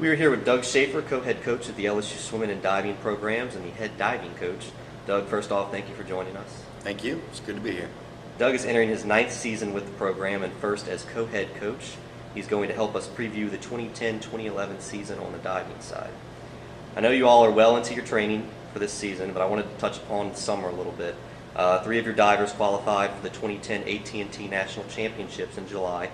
We are here with Doug Shaffer, co-head coach of the LSU swimming and diving programs and the head diving coach. Doug, first off, thank you for joining us. Thank you. It's good to be here. Doug is entering his 9th season with the program and first as co-head coach. He's going to help us preview the 2010-2011 season on the diving side. I know you all are well into your training for this season, but I wanted to touch upon the summer a little bit. 3 of your divers qualified for the 2010 AT&T National Championships in July,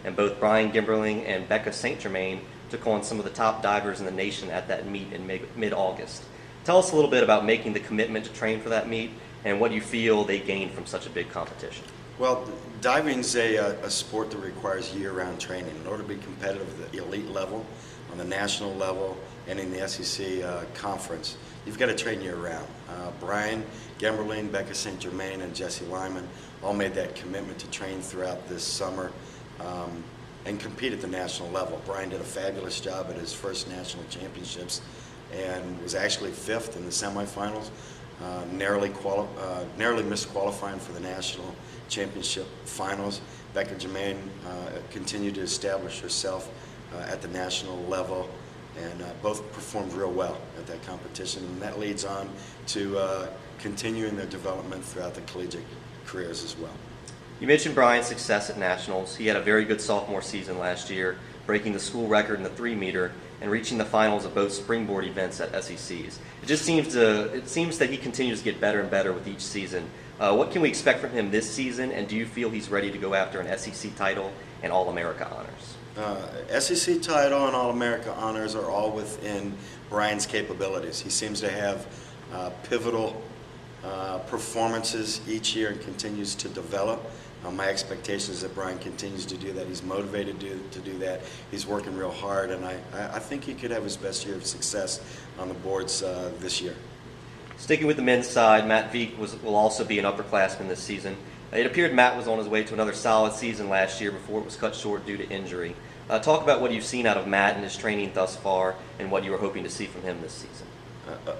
and both Brian Gimberling and Becca St. Germain took on some of the top divers in the nation at that meet in mid-August. Tell us a little bit about making the commitment to train for that meet and what you feel they gained from such a big competition. Well, diving's a sport that requires year-round training. In order to be competitive at the elite level, on the national level, and in the SEC conference, you've got to train year-round. Brian Gimberling, Becca St. Germain, and Jesse Lyman all made that commitment to train throughout this summer and compete at the national level. Brian did a fabulous job at his first national championships and was actually 5th in the semifinals. Narrowly missed qualifying for the national championship finals. Becca Germain continued to establish herself at the national level, and both performed real well at that competition, and that leads on to continuing their development throughout the collegiate careers as well. You mentioned Brian's success at nationals. He had a very good sophomore season last year, breaking the school record in the 3-meter and reaching the finals of both springboard events at SECs. It seems that he continues to get better and better with each season. What can we expect from him this season, and do you feel he's ready to go after an SEC title and All-America honors? SEC title and All-America honors are all within Brian's capabilities. He seems to have pivotal performances each year and continues to develop. My expectation is that Brian continues to do that. He's motivated to do that. He's working real hard, and I think he could have his best year of success on the boards this year. Sticking with the men's side, Matt Veek will also be an upperclassman this season. It appeared Matt was on his way to another solid season last year before it was cut short due to injury. Talk about what you've seen out of Matt and his training thus far and what you were hoping to see from him this season.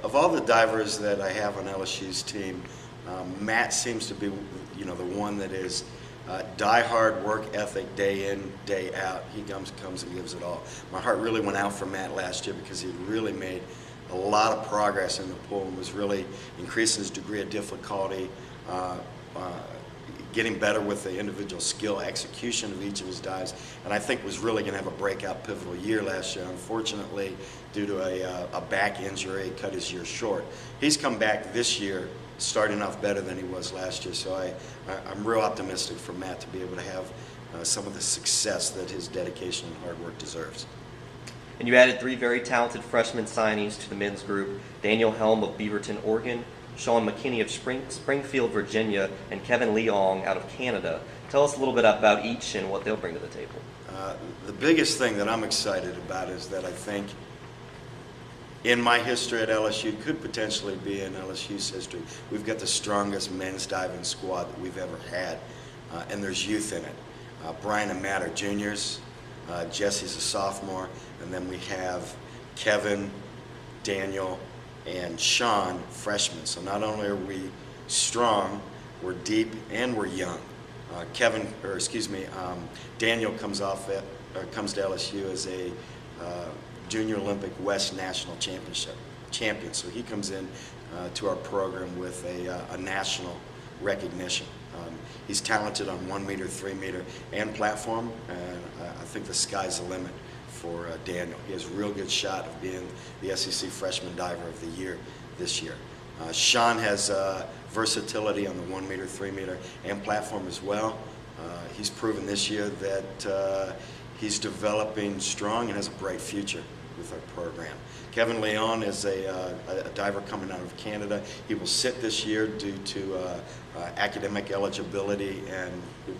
Of all the divers that I have on LSU's team, Matt seems to be, the one that is die-hard work ethic, day in, day out. He comes and gives it all. My heart really went out for Matt last year because he really made a lot of progress in the pool and was really increasing his degree of difficulty, getting better with the individual skill execution of each of his dives, and I think was really going to have a breakout pivotal year last year. Unfortunately, due to a back injury, cut his year short. He's come back this year starting off better than he was last year, so I'm real optimistic for Matt to be able to have some of the success that his dedication and hard work deserves. And you added 3 very talented freshman signings to the men's group: Daniel Helm of Beaverton, Oregon, Sean McKinney of Springfield, Virginia, and Kevin Leong out of Canada. Tell us a little bit about each and what they'll bring to the table. The biggest thing that I'm excited about is that I think in my history at LSU, could potentially be in LSU's history, we've got the strongest men's diving squad that we've ever had, and there's youth in it. Brian and Matt are juniors, Jesse's a sophomore, and then we have Kevin, Daniel, and Sean, freshmen. So not only are we strong, we're deep, and we're young. Daniel comes to LSU as a Junior Olympic West National champion. So he comes in to our program with a national recognition. He's talented on 1-meter, 3-meter, and platform, and I think the sky's the limit for Daniel. He has a real good shot of being the SEC Freshman Diver of the Year this year. Sean has versatility on the 1-meter, 3-meter, and platform as well. He's proven this year that he's developing strong and has a bright future with our program. Kevin Leon is a diver coming out of Canada. He will sit this year due to academic eligibility and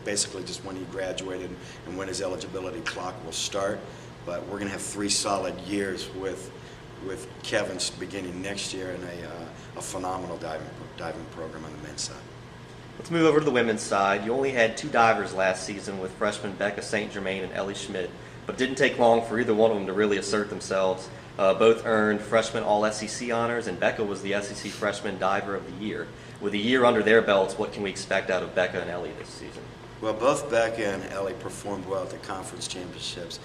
basically just when he graduated and when his eligibility clock will start. But we're going to have 3 solid years with Kevin's beginning next year and a phenomenal diving program on the men's side. Let's move over to the women's side. You only had 2 divers last season with freshmen Becca St. Germain and Ellie Schmidt, but it didn't take long for either one of them to really assert themselves. Both earned freshman All-SEC honors, and Becca was the SEC Freshman Diver of the Year. With a year under their belts, what can we expect out of Becca and Ellie this season? Well, both Becca and Ellie performed well at the conference championships.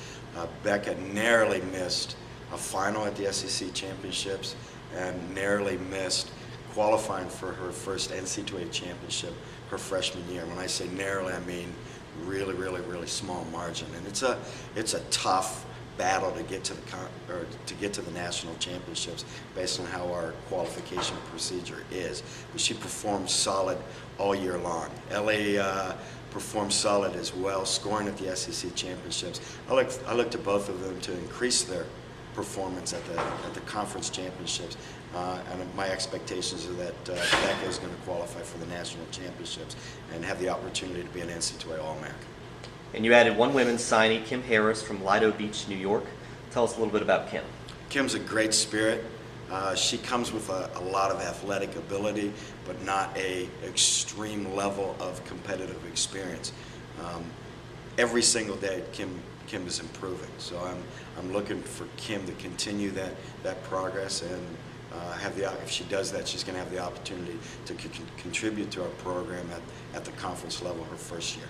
Becca narrowly missed a final at the SEC championships and narrowly missed qualifying for her first NCAA championship her freshman year. When I say narrowly, I mean really, really, really small margin. And it's a tough battle to get to the national championships based on how our qualification procedure is. But she performed solid all year long. LA performed solid as well, scoring at the SEC championships. I look to both of them to increase their performance at the conference championships, and my expectations are that Becca is going to qualify for the national championships and have the opportunity to be an NCAA All-American. And you added one women's signee, Kim Harris from Lido Beach, New York. Tell us a little bit about Kim. Kim's a great spirit. She comes with a lot of athletic ability, but not a extreme level of competitive experience. Every single day, Kim is improving. So I'm looking for Kim to continue that progress, and if she does that, she's going to have the opportunity to contribute to our program at the conference level her first year.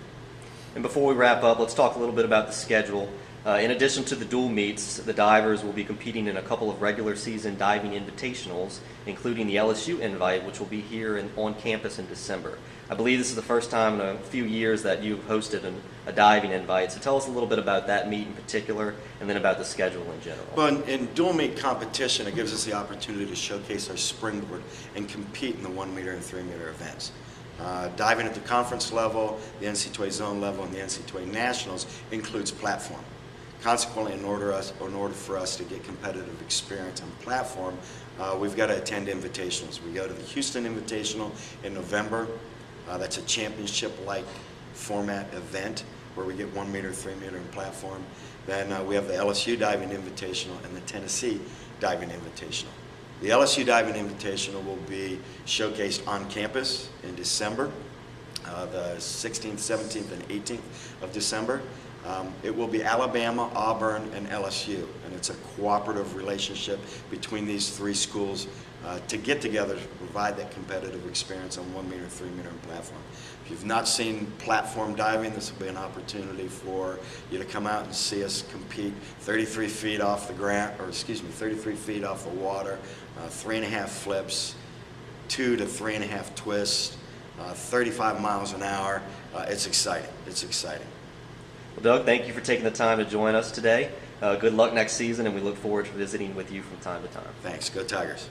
And before we wrap up, let's talk a little bit about the schedule. In addition to the dual meets, the divers will be competing in a couple of regular season diving invitationals, including the LSU invite, which will be here on campus in December. I believe this is the first time in a few years that you've hosted a diving invite. So tell us a little bit about that meet in particular, and then about the schedule in general. Well, in dual meet competition, it gives us the opportunity to showcase our springboard and compete in the 1 meter and 3 meter events. Diving at the conference level, the NCAA zone level, and the NCAA nationals includes platform. Consequently, in order for us to get competitive experience on platform, we've got to attend invitationals. We go to the Houston Invitational in November. That's a championship-like format event where we get 1 meter, 3 meter in platform. Then we have the LSU Diving Invitational and the Tennessee Diving Invitational. The LSU Diving Invitational will be showcased on campus in December, the 16th, 17th, and 18th of December. It will be Alabama, Auburn, and LSU, and it's a cooperative relationship between these three schools to get together to provide that competitive experience on 1 meter, 3 meter, and platform. If you've not seen platform diving, this will be an opportunity for you to come out and see us compete 33 feet off the ground, 33 feet off the water, 3.5 flips, 2 to 3.5 twists, 35 miles an hour. It's exciting. It's exciting. Well, Doug, thank you for taking the time to join us today. Good luck next season, and we look forward to visiting with you from time to time. Thanks. Go Tigers.